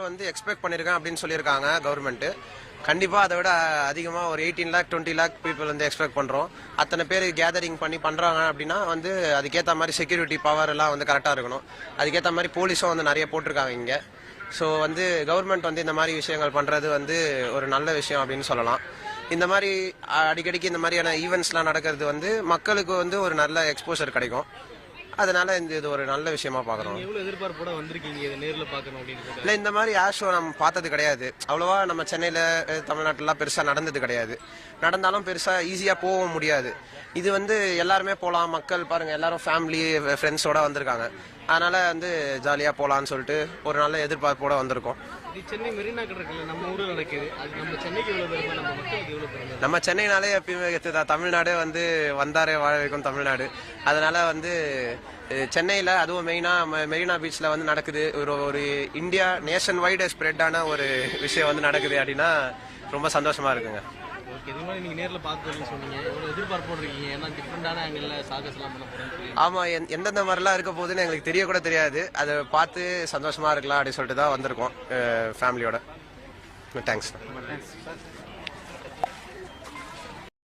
வந்து எக்ஸ்பெக்ட் பண்ணியிருக்கேன் அப்படின்னு சொல்லியிருக்காங்க கவர்மெண்ட். கண்டிப்பாக அதை விட அதிகமாக ஒரு 18 லேக் 20 லேக் பீப்புள் வந்து எக்ஸ்பெக்ட் பண்ணுறோம். அத்தனை பேர் கேதரிங் பண்ணி பண்ணுறாங்க அப்படின்னா வந்து அதுக்கேற்ற மாதிரி செக்யூரிட்டி பவர் எல்லாம் வந்து கரெக்டாக இருக்கணும். அதுக்கேற்ற மாதிரி போலீஸும் வந்து நிறைய போட்டிருக்காங்க இங்கே. ஸோ வந்து கவர்மெண்ட் வந்து இந்த மாதிரி விஷயங்கள் பண்ணுறது வந்து ஒரு நல்ல விஷயம் அப்படின்னு சொல்லலாம். இந்த மாதிரி அடிக்கடிக்கு இந்த மாதிரியான ஈவெண்ட்ஸ்லாம் நடக்கிறது வந்து மக்களுக்கு வந்து ஒரு நல்ல எக்ஸ்போசர் கிடைக்கும். அதனால இது ஒரு நல்ல விஷயமா பாக்குறோம். எவ்வளவு எதிர்பார்ப்போட வந்திருக்கீங்க இதை நேர்ல பார்க்கணும் அப்படின்னு? இல்ல, இந்த மாதிரி ஏர் ஷோ நம்ம பார்த்தது கிடையாது. அவ்வளவா நம்ம சென்னையில தமிழ்நாட்டிலாம் பெருசா நடந்தது கிடையாது. நடந்தாலும் பெருசா ஈஸியா போக முடியாது. இது வந்து எல்லாருமே போகலாம். மக்கள் பாருங்க, எல்லாரும் ஃபேமிலி ஃப்ரெண்ட்ஸோட வந்திருக்காங்க. அதனால வந்து ஜாலியா போகலான்னு சொல்லிட்டு ஒரு நல்ல எதிர்பார்ப்போட வந்திருக்கோம். சென்னை மெரினா கடற்கரை நம்ம ஊர்ல நடக்குது. அது நம்ம சென்னைக்கு எவ்வளவு பெருமை, நம்ம மக்களுக்கு எவ்வளவு பெருமை? நம்ம சென்னைனாலே எப்பயுமே தமிழ்நாடு வந்து வந்தாரே வாழ வைக்கும் தமிழ்நாடு. அதனால வந்து சென்னையில் அதுவும் மெயினாக மெரினா பீச்சில் வந்து நடக்குது. ஒரு இந்தியா நேஷன் வைடு ஸ்ப்ரெட்டான ஒரு விஷயம் வந்து நடக்குது அப்படின்னா ரொம்ப சந்தோஷமா இருக்குங்க. ஓகே, இது மாதிரி நீங்கள் நேரில் பார்த்து சொன்னீங்க, எவ்வளோ எதிர்பார்ப்போடு இருக்கீங்க? ஏன்னா டிஃப்ரெண்டான ஆங்கிளில் சாகஸ்லாம் பண்ண போகிறேன். ஆமாம், எந்தெந்த மாதிரிலாம் இருக்க போகுதுன்னு எங்களுக்கு தெரிய கூட தெரியாது. அதை பார்த்து சந்தோஷமா இருக்கலாம் அப்படின்னு சொல்லிட்டு தான் வந்திருக்கோம் ஃபேமிலியோட. தேங்க்ஸ்.